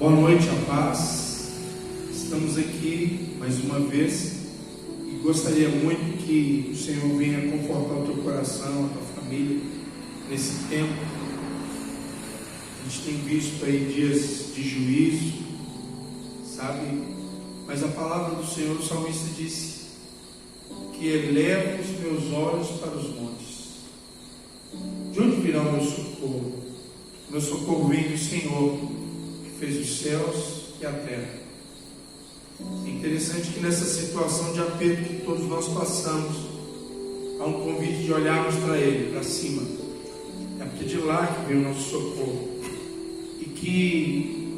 Boa noite, a paz. Estamos aqui mais uma vez e gostaria muito que o Senhor venha confortar o teu coração, a tua família nesse tempo. A gente tem visto aí dias de juízo, sabe? Mas a palavra do Senhor, o salmista disse que eleva os meus olhos para os montes. De onde virá o meu socorro? O meu socorro vem do Senhor, que fez os céus e a terra. É interessante que nessa situação de aperto que todos nós passamos, há um convite de olharmos para Ele, para cima. É porque de lá que vem o nosso socorro. E que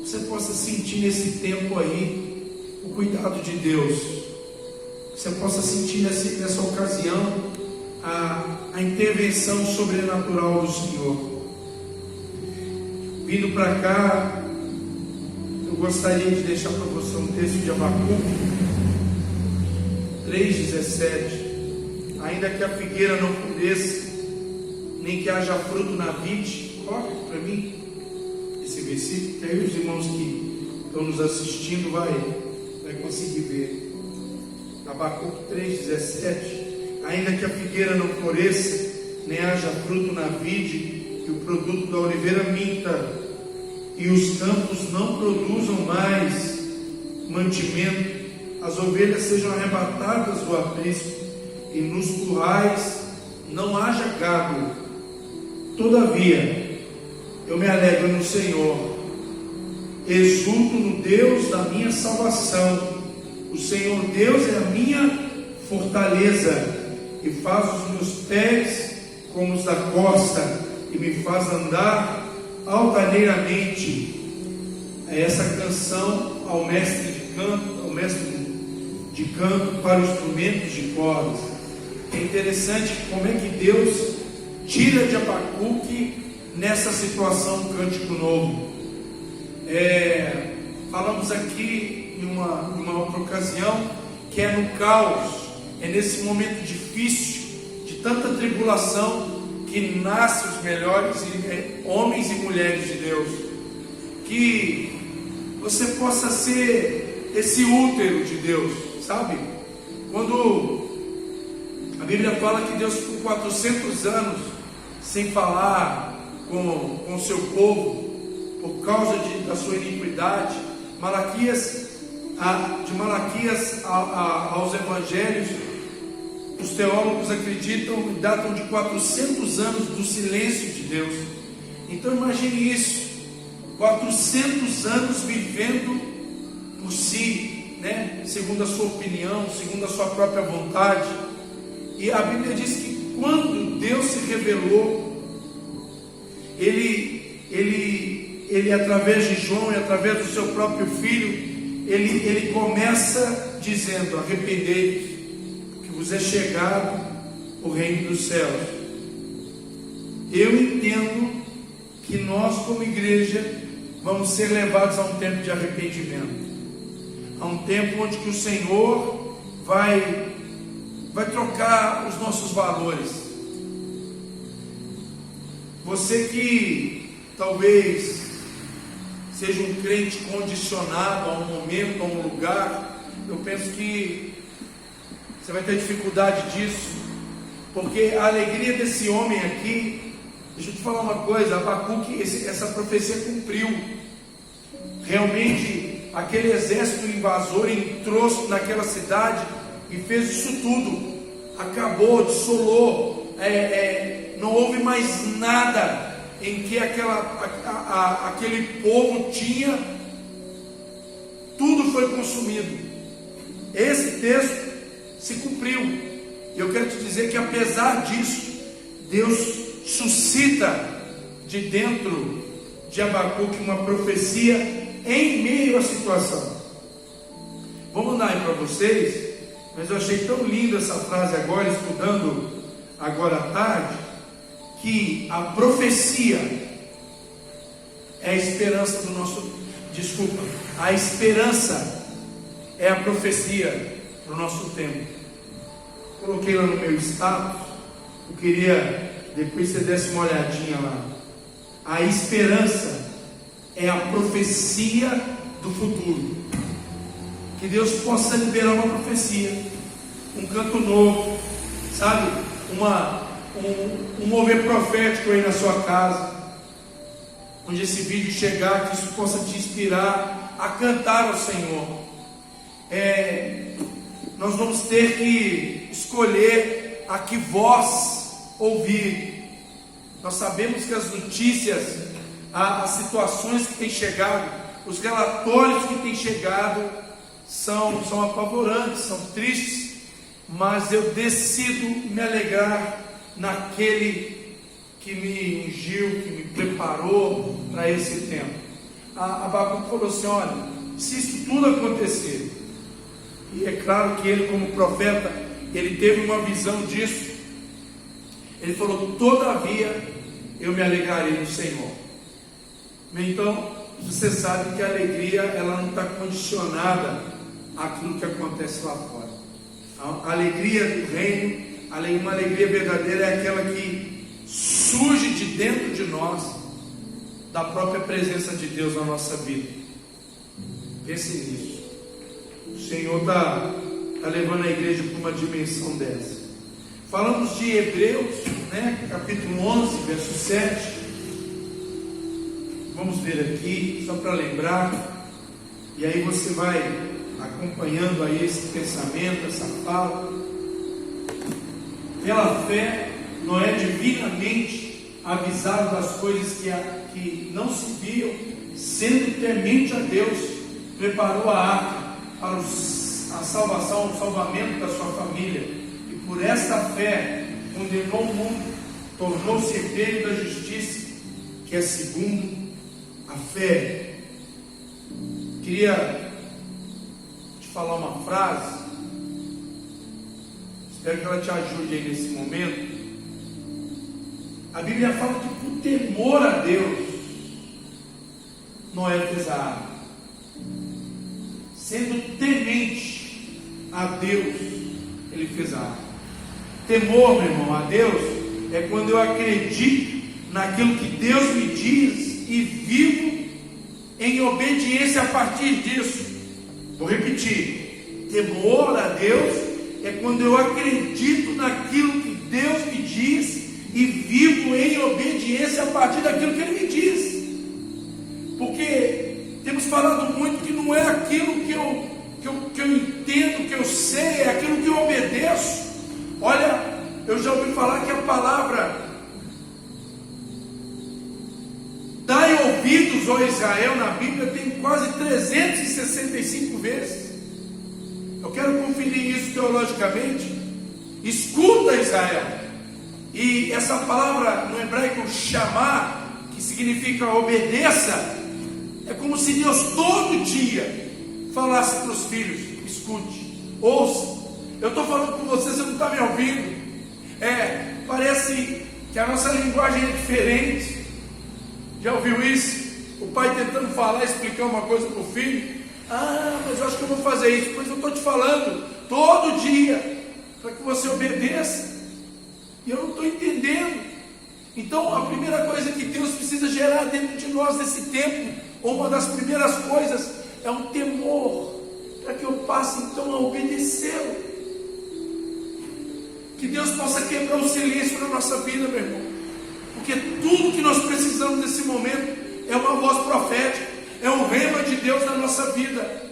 você possa sentir nesse tempo aí o cuidado de Deus. Que você possa sentir nessa ocasião a intervenção sobrenatural do Senhor. Vindo para cá, eu gostaria de deixar para você um texto de Abacuque 3,17. Ainda que a figueira não floresça, nem que haja fruto na vide, coloca aqui para mim esse versículo, que aí os irmãos que estão nos assistindo vai conseguir ver. Abacuque 3,17. Ainda que a figueira não floresça, nem haja fruto na vide, e o produto da oliveira minta, e os campos não produzam mais mantimento, as ovelhas sejam arrebatadas do aprisco, e nos currais não haja gado. Todavia, eu me alegro no Senhor, exulto no Deus da minha salvação. O Senhor Deus é a minha fortaleza, e faz os meus pés como os da costa, e me faz andar altaneiramente. É essa canção ao mestre de canto para os instrumentos de cordas. É interessante como é que Deus tira de Abacuque nessa situação um cântico novo. Falamos aqui em uma outra ocasião que é no caos, é nesse momento difícil, de tanta tribulação, que nascem os melhores homens e mulheres de Deus. Que você possa ser esse útero de Deus, sabe? Quando a Bíblia fala que Deus ficou 400 anos sem falar com o seu povo, por causa da sua iniquidade, de Malaquias aos evangelhos, os teólogos acreditam e datam de 400 anos do silêncio de Deus. Então imagine isso, 400 anos vivendo por si, segundo a sua opinião, segundo a sua própria vontade. E a Bíblia diz que quando Deus se revelou, ele através de João e através do seu próprio filho, ele começa dizendo: arrependei-vos, porque vos é chegado o reino dos céus. Eu entendo que nós, como igreja, vamos ser levados a um tempo de arrependimento, a um tempo onde que o Senhor vai trocar os nossos valores. Você que talvez seja um crente condicionado a um momento, a um lugar, eu penso que você vai ter dificuldade disso, porque a alegria desse homem aqui, deixa eu te falar uma coisa, Abacuque, essa profecia cumpriu. Realmente, aquele exército invasor entrou naquela cidade e fez isso tudo, acabou, dissolou, não houve mais nada em que aquele povo tinha, tudo foi consumido. Esse texto se cumpriu, e eu quero te dizer que apesar disso, Deus suscita de dentro de Abacuque uma profecia em meio à situação. Vou mandar aí para vocês, mas eu achei tão linda essa frase agora, estudando agora à tarde, que a profecia é a esperança do nosso... a esperança é a profecia para o nosso tempo. Coloquei lá no meu status, eu queria depois você desse uma olhadinha lá. A esperança é a profecia do futuro. Que Deus possa liberar uma profecia, um canto novo, sabe? Um mover profético aí na sua casa, onde esse vídeo chegar, que isso possa te inspirar a cantar ao Senhor. Nós vamos ter que escolher a que voz ouvir. Nós sabemos que as notícias, as situações que têm chegado, os relatórios que têm chegado são apavorantes, são tristes, mas eu decido me alegrar naquele que me ungiu, que me preparou para esse tempo. Abacuque falou assim: olha, se isso tudo acontecer, e é claro que ele, como profeta, ele teve uma visão disso. Ele falou: todavia eu me alegrarei no Senhor. Então, você sabe que a alegria, ela não está condicionada àquilo que acontece lá fora. A alegria do reino, uma alegria verdadeira, é aquela que surge de dentro de nós, da própria presença de Deus na nossa vida. Pense nisso. O Senhor está levando a igreja para uma dimensão dessa. Falamos de Hebreus, capítulo 11, verso 7. Vamos ver aqui, só para lembrar, e aí você vai acompanhando aí esse pensamento, essa fala. Pela fé, Noé, divinamente avisado das coisas que não se viam, sendo temente a Deus, preparou a arca para a salvação, o salvamento da sua família, e por esta fé condenou o mundo, tornou-se herdeiro da justiça, que é segundo a fé. Queria te falar uma frase, espero que ela te ajude aí nesse momento. A Bíblia fala que por temor a Deus, Noé fez a arca. Sendo temente a Deus, ele fez a arca. Temor, meu irmão, a Deus é quando eu acredito naquilo que Deus me diz e vivo em obediência a partir disso. Vou repetir: temor a Deus é quando eu acredito naquilo que Deus me diz e vivo em obediência a partir daquilo que Ele me diz. Porque temos falado muito que não é aquilo que eu entendo, que eu sei, é aquilo que eu obedeço. Olha, eu já ouvi falar que a palavra dai ouvidos, ó Israel, na Bíblia tem quase 365 vezes. Eu quero conferir isso teologicamente. Escuta, Israel. E essa palavra no hebraico chamar, que significa obedeça, é como se Deus todo dia falasse para os filhos: escute, ouça. Eu estou falando com vocês, você não está me ouvindo. Parece que a nossa linguagem é diferente. Já ouviu isso? O pai tentando falar, explicar uma coisa para o filho. Mas eu acho que eu vou fazer isso. Pois eu estou te falando todo dia para que você obedeça. E eu não estou entendendo. Então a primeira coisa que Deus precisa gerar dentro de nós nesse tempo, ou uma das primeiras coisas, é um temor, para que eu passe então a obedecê-lo. Que Deus possa quebrar o silêncio na nossa vida, meu irmão. Porque tudo que nós precisamos nesse momento é uma voz profética, é um rema de Deus na nossa vida.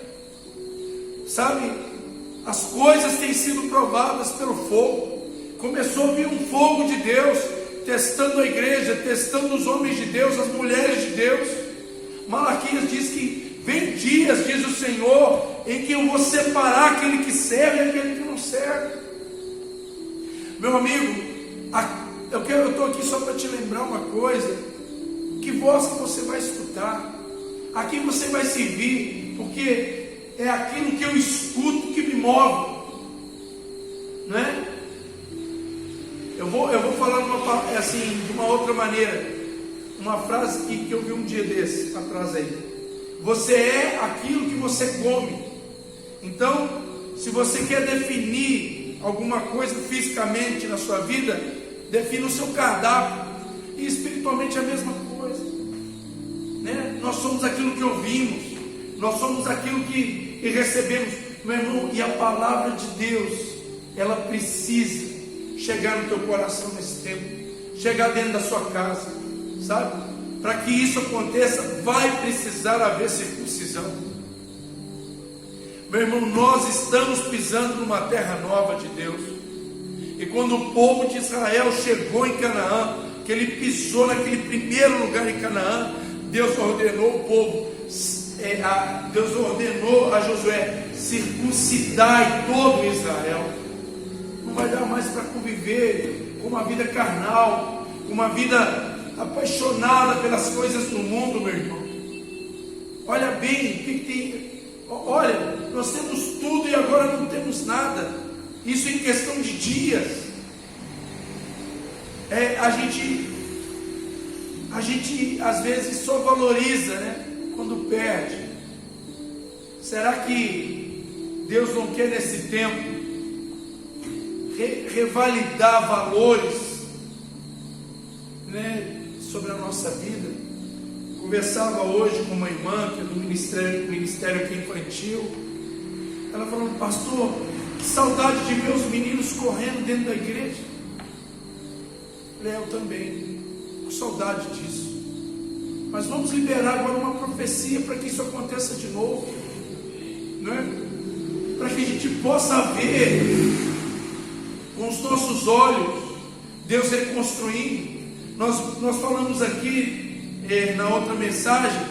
Sabe, as coisas têm sido provadas pelo fogo. Começou a vir um fogo de Deus, testando a igreja, testando os homens de Deus, as mulheres de Deus. Malaquias diz que vem dias, diz o Senhor, em que eu vou separar aquele que serve e aquele que não serve. Meu amigo, eu estou aqui só para te lembrar uma coisa: que voz que você vai escutar, a quem você vai servir, porque é aquilo que eu escuto que me move, não é? Eu vou falar de uma outra maneira, uma frase que eu vi um dia desses atrás aí: você é aquilo que você come. Então, se você quer definir alguma coisa fisicamente na sua vida, defina o seu cardápio. E espiritualmente é a mesma coisa, né? Nós nós somos aquilo que ouvimos, nós somos aquilo que recebemos, meu irmão. E a palavra de Deus, ela precisa chegar no teu coração nesse tempo, chegar dentro da sua casa, sabe? Para que isso aconteça, vai precisar haver circuncisão. Meu irmão, nós estamos pisando numa terra nova de Deus. E quando o povo de Israel chegou em Canaã, que ele pisou naquele primeiro lugar em Canaã, Deus ordenou o povo, Deus ordenou a Josué: circuncidai todo Israel. Não vai dar mais para conviver com uma vida carnal, com uma vida apaixonada pelas coisas do mundo, meu irmão. Olha bem, o que tem? Olha, nós temos tudo e agora não temos nada. Isso em questão de dias. A gente às vezes só valoriza, né, quando perde. Será que Deus não quer nesse tempo revalidar valores, né, sobre a nossa vida? Conversava hoje com uma irmã que é do ministério aqui infantil. Ela falou: pastor, que saudade de ver os meninos correndo dentro da igreja. Eu falei: eu também, com saudade disso. Mas vamos liberar agora uma profecia para que isso aconteça de novo, né? Para que a gente possa ver com os nossos olhos Deus reconstruindo. Nós falamos aqui na outra mensagem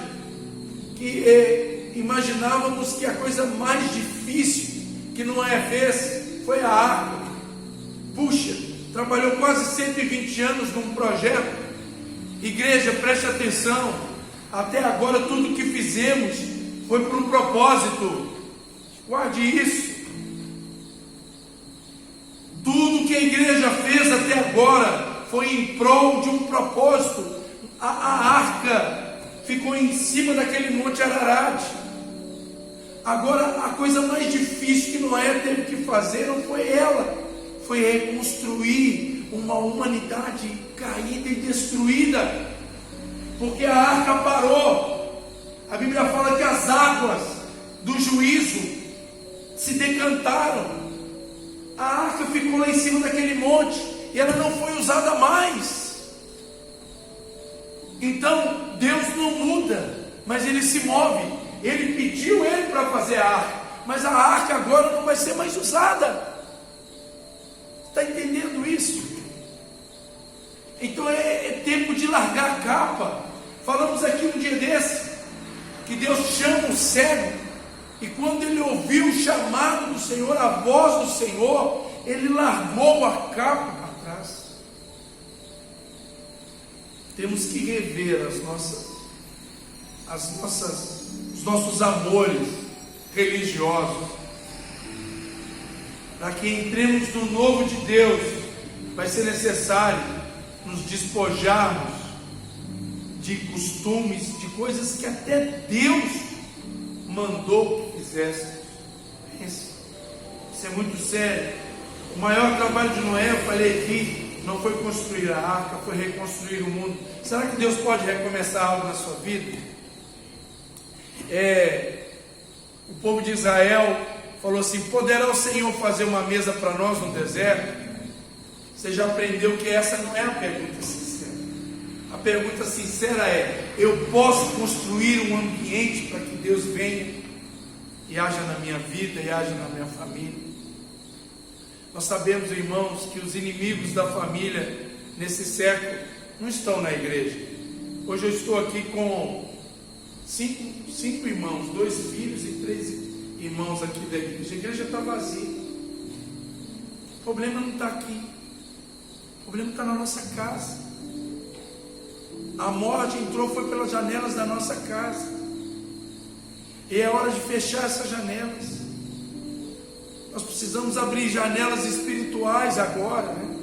que imaginávamos que a coisa mais difícil que Noé fez foi a arca. Puxa, trabalhou quase 120 anos num projeto. Igreja, preste atenção, até agora tudo que fizemos foi por um propósito. Guarde isso. Tudo que a igreja fez até agora foi em prol de um propósito. A arca ficou em cima daquele monte Ararat. Agora, a coisa mais difícil que Noé teve que fazer não foi ela, foi reconstruir uma humanidade caída e destruída, porque a arca parou. A Bíblia fala que as águas do juízo se decantaram. A arca ficou lá em cima daquele monte e ela não foi usada mais. Então Deus não muda, mas Ele se move. Ele pediu ele para fazer a arca, mas a arca agora não vai ser mais usada. Está entendendo isso? Então é tempo de largar a capa. Falamos aqui um dia desse que Deus chama o cego, e quando ele ouviu o chamado do Senhor, a voz do Senhor, ele largou a capa para trás. Temos que rever os nossos amores religiosos, para que entremos no novo de Deus. Vai ser necessário nos despojarmos de costumes, de coisas que até Deus mandou que fizéssemos. Isso é muito sério. O maior trabalho de Noé, eu falei aqui, não foi construir a arca, foi reconstruir o mundo. Será que Deus pode recomeçar algo na sua vida? O povo de Israel falou assim: poderá o Senhor fazer uma mesa para nós no deserto? Você já aprendeu que essa não é a pergunta sincera. A pergunta sincera é: eu posso construir um ambiente para que Deus venha e haja na minha vida e haja na minha família? Nós sabemos, irmãos, que os inimigos da família nesse século não estão na igreja. Hoje eu estou aqui com cinco irmãos, 2 filhos e 3 irmãos aqui da igreja. A igreja está vazia. O problema não está aqui, o problema está na nossa casa. A morte entrou, foi pelas janelas da nossa casa, e é hora de fechar essas janelas. Nós precisamos abrir janelas espirituais agora, né?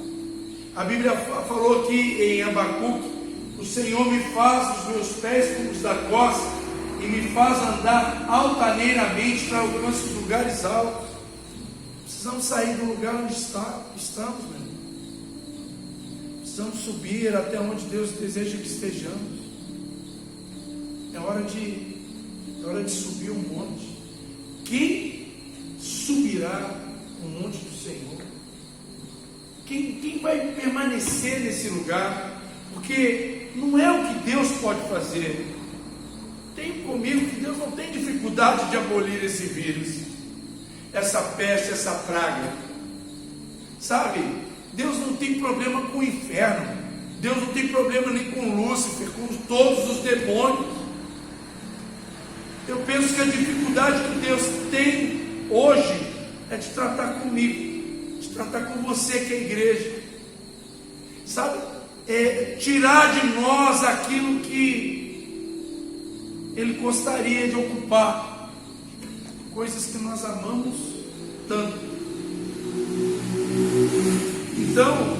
A Bíblia falou aqui em Abacuque: o Senhor me faz os meus pés como os da costa e me faz andar altaneiramente para alcançar os lugares altos. Precisamos sair do lugar onde estamos, meu irmão. Precisamos subir até onde Deus deseja que estejamos. É hora de subir um monte. Quem subirá o monte do Senhor? Quem vai permanecer nesse lugar? Porque não é o que Deus pode fazer. Tem comigo que Deus não tem dificuldade de abolir esse vírus, essa peste, essa praga. Sabe? Deus não tem problema com o inferno. Deus não tem problema nem com Lúcifer, com todos os demônios. Eu penso que a dificuldade que Deus tem hoje é de tratar comigo, de tratar com você que é a igreja. Sabe? É tirar de nós aquilo que Ele gostaria de ocupar, coisas que nós amamos tanto. Então,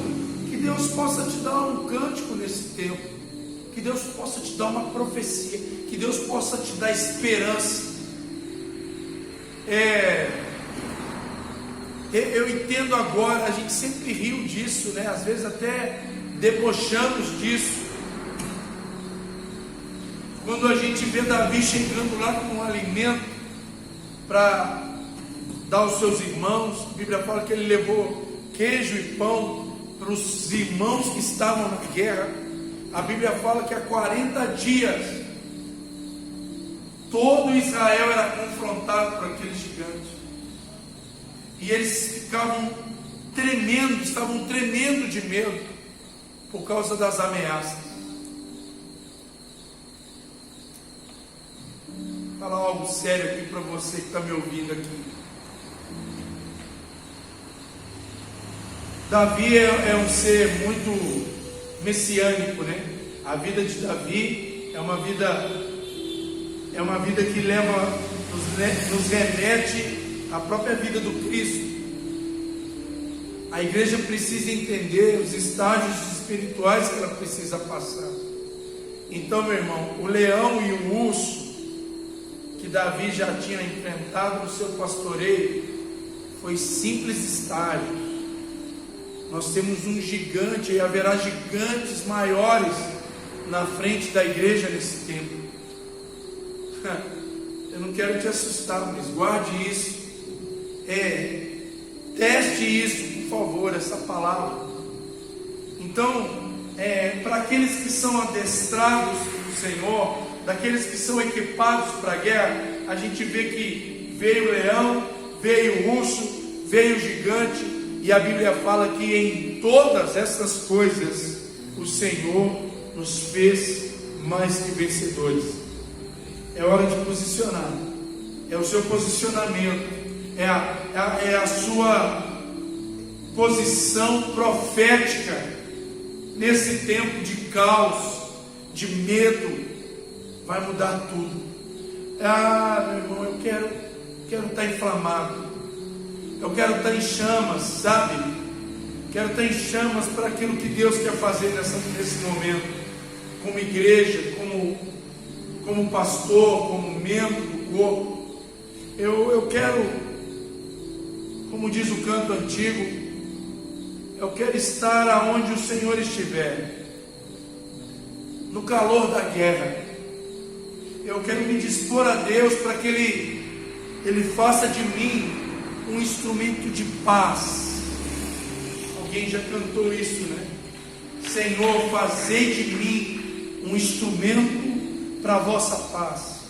que Deus possa te dar um cântico nesse tempo, que Deus possa te dar uma profecia, que Deus possa te dar esperança. Eu entendo agora, a gente sempre riu disso, né? Às vezes até debochamos disso. Quando a gente vê Davi chegando lá com um alimento para dar aos seus irmãos, a Bíblia fala que ele levou queijo e pão para os irmãos que estavam na guerra. A Bíblia fala que há 40 dias todo Israel era confrontado por aquele gigante, e eles ficavam tremendo, estavam tremendo de medo por causa das ameaças. Vou falar algo sério aqui para você que está me ouvindo aqui. Davi é um ser muito messiânico, né? A vida de Davi é uma vida que leva, nos remete à própria vida do Cristo. A igreja precisa entender os estágios espirituais que ela precisa passar. Então, meu irmão, o leão e o urso que Davi já tinha enfrentado no seu pastoreio foi simples estágios. Nós temos um gigante, e haverá gigantes maiores na frente da igreja nesse tempo. Eu não quero te assustar, mas guarde isso. Teste isso, por favor, essa palavra. Então, para aqueles que são adestrados do Senhor, daqueles que são equipados para a guerra, a gente vê que veio o leão, veio o urso, veio o gigante, e a Bíblia fala que em todas essas coisas o Senhor nos fez mais que vencedores. É hora de posicionar, é o seu posicionamento, é a sua posição profética nesse tempo de caos, de medo. Vai mudar tudo. Meu irmão, eu quero estar inflamado, eu quero estar em chamas, sabe? Quero estar em chamas para aquilo que Deus quer fazer nesse momento, como igreja, como pastor, como membro do corpo. Eu quero, como diz o canto antigo, eu quero estar aonde o Senhor estiver, no calor da guerra. Eu quero me dispor a Deus para que Ele faça de mim um instrumento de paz. Alguém já cantou isso, né? Senhor, fazei de mim um instrumento para a vossa paz.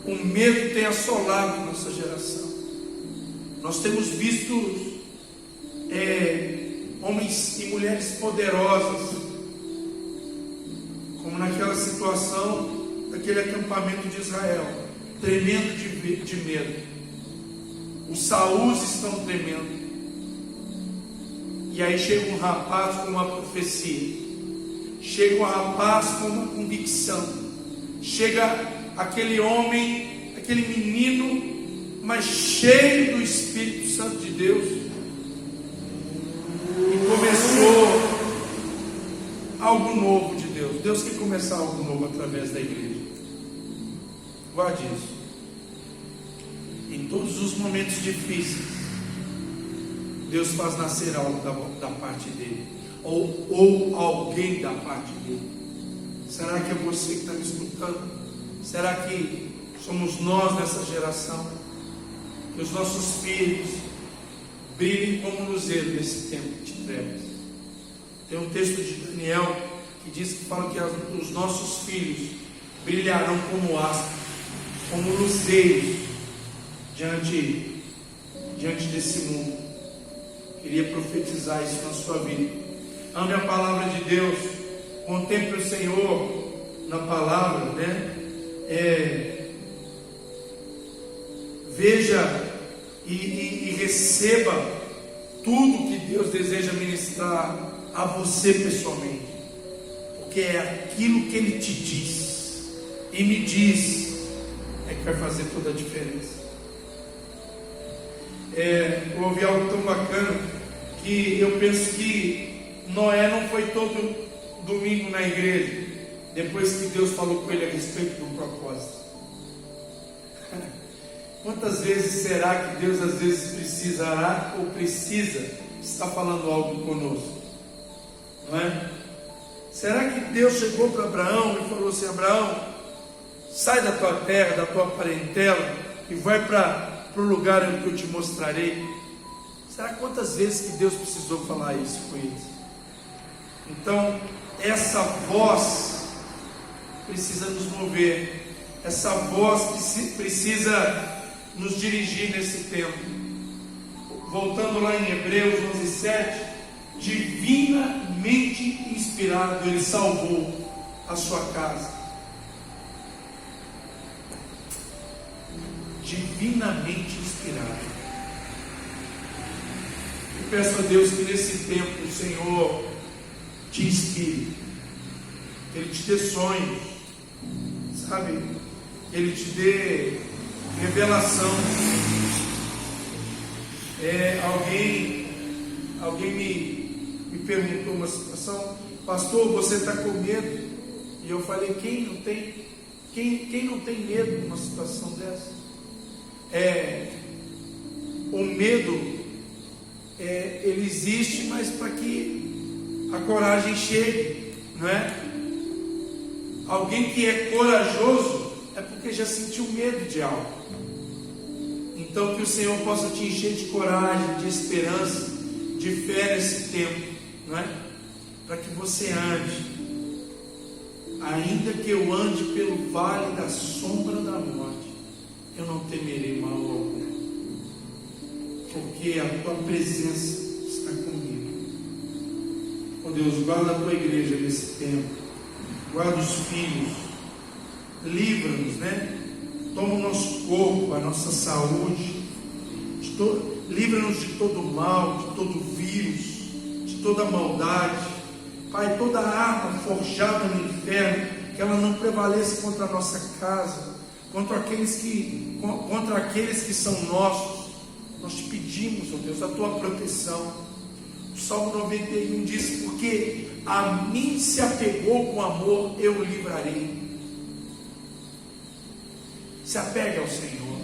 O medo tem assolado nossa geração. Nós temos visto homens e mulheres poderosas, como naquela situação daquele acampamento de Israel, tremendo de medo. Os Saús estão tremendo. E aí chega um rapaz com uma profecia, chega um rapaz com uma convicção, chega aquele homem, aquele menino, mas cheio do Espírito Santo de Deus, e começou algo novo de Deus. Deus quer começar algo novo através da igreja. Guarde isso. Em todos os momentos difíceis, Deus faz nascer algo da parte dele, ou alguém da parte dele. Será que é você que está me escutando? Será que somos nós nessa geração? Que os nossos filhos brilhem como luzeiro nesse tempo de trevas. Tem um texto de Daniel que diz que fala que os nossos filhos brilharão como astros, como luzeiros diante desse mundo. Queria profetizar isso na sua vida. Ame a palavra de Deus, contemple o Senhor na palavra, né? Veja e receba tudo que Deus deseja ministrar a você pessoalmente, porque é aquilo que Ele te diz e me diz que vai fazer toda a diferença. Eu ouvi algo tão bacana que eu penso que Noé não foi todo domingo na igreja depois que Deus falou com ele a respeito de um propósito. Quantas vezes será que Deus às vezes precisa estar falando algo conosco? Não é? Será que Deus chegou para Abraão e falou assim: Abraão, sai da tua terra, da tua parentela e vai para o lugar onde eu te mostrarei? Será quantas vezes que Deus precisou falar isso com eles? Então, essa voz precisa nos mover, essa voz precisa nos dirigir nesse tempo. Voltando lá em Hebreus 11:7, divinamente inspirado, Ele salvou a sua casa. Divinamente inspirado. Eu peço a Deus que nesse tempo o Senhor te inspire, que Ele te dê sonhos, sabe? Que Ele te dê revelação. Alguém me perguntou uma situação: pastor, você está com medo? E eu falei: quem não tem? Quem não tem medo de uma situação dessa? O medo, ele existe, mas para que a coragem chegue, não é? Alguém que é corajoso é porque já sentiu medo de algo. Então, que o Senhor possa te encher de coragem, de esperança, de fé nesse tempo, não é? Para que você ande. Ainda que eu ande pelo vale da sombra da morte, eu não temerei mal algum, porque a tua presença está comigo. Oh Deus, guarda a tua igreja nesse tempo, guarda os filhos, livra-nos, né? Toma o nosso corpo, a nossa saúde, livra-nos de todo mal, de todo vírus, de toda maldade. Pai, toda arma forjada no inferno, que ela não prevaleça contra a nossa casa, contra aqueles que são nossos. Nós te pedimos, ó Deus, a tua proteção. O Salmo 91 diz: porque a mim se apegou com amor, eu o livrarei. Se apegue ao Senhor,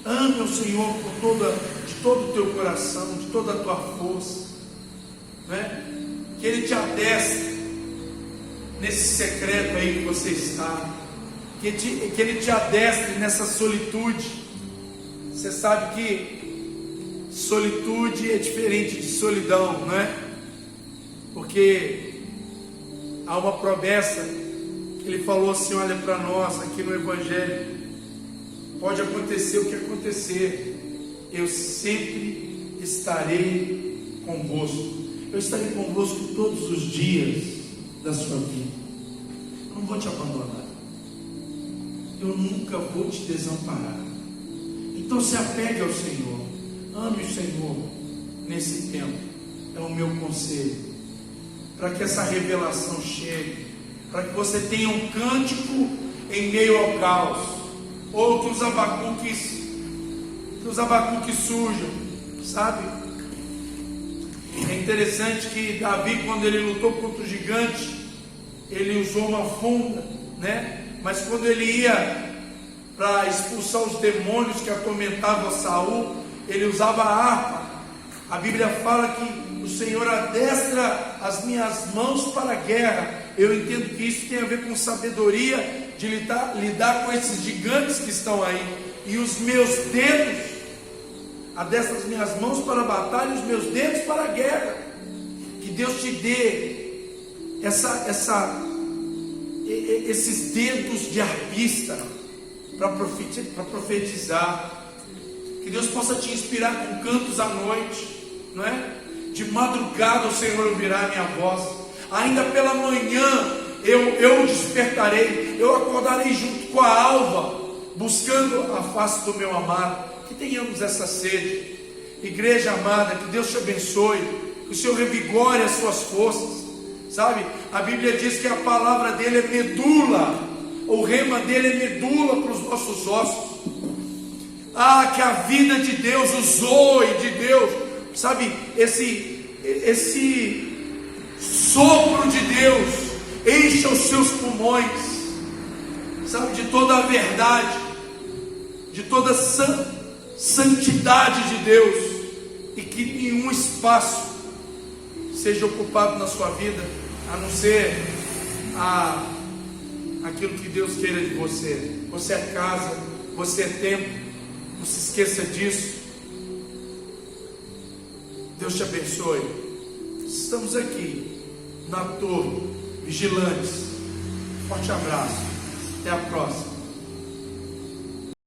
ame ao Senhor de todo o teu coração, de toda a tua força, né? Que Ele te adestre nesse secreto aí que você está, que Ele te adestre nessa solitude. Você sabe que solitude é diferente de solidão, não é? Porque há uma promessa que Ele falou assim: olha para nós aqui no Evangelho, pode acontecer o que acontecer, eu sempre estarei convosco. Eu estarei convosco todos os dias da sua vida. Eu não vou te abandonar. Eu nunca vou te desamparar. Então se apegue ao Senhor. Ame o Senhor nesse tempo. É o meu conselho. Para que essa revelação chegue. Para que você tenha um cântico em meio ao caos. Ou que os abacuques surjam. Sabe? É interessante que Davi, quando ele lutou contra o gigante, ele usou uma funda, né? Mas quando ele ia para expulsar os demônios que atormentavam Saul, ele usava a harpa. A Bíblia fala que o Senhor adestra as minhas mãos para a guerra, Eu entendo que isso tem a ver com sabedoria de lidar com esses gigantes que estão aí. E os meus dedos, adestro as minhas mãos para a batalha e os meus dedos para a guerra. Que Deus te dê esses dedos de arpista para profetizar. Que Deus possa te inspirar com cantos à noite, não é? De madrugada o Senhor ouvirá a minha voz. Ainda pela manhã eu despertarei, eu acordarei junto com a alva, buscando a face do meu amado. Que tenhamos essa sede. Igreja amada, que Deus te abençoe, que o Senhor revigore as suas forças. Sabe, a Bíblia diz que a palavra dele é medula, o rema dele é medula para os nossos ossos. Que a vida de Deus, o zoe de Deus, sabe, esse sopro de Deus encha os seus pulmões, sabe, de toda a verdade, de toda a santidade de Deus, e que nenhum espaço seja ocupado na sua vida, a não ser aquilo que Deus queira de você. Você é casa, você é templo, não se esqueça disso. Deus te abençoe. Estamos aqui na torre, vigilantes. Forte abraço, até a próxima.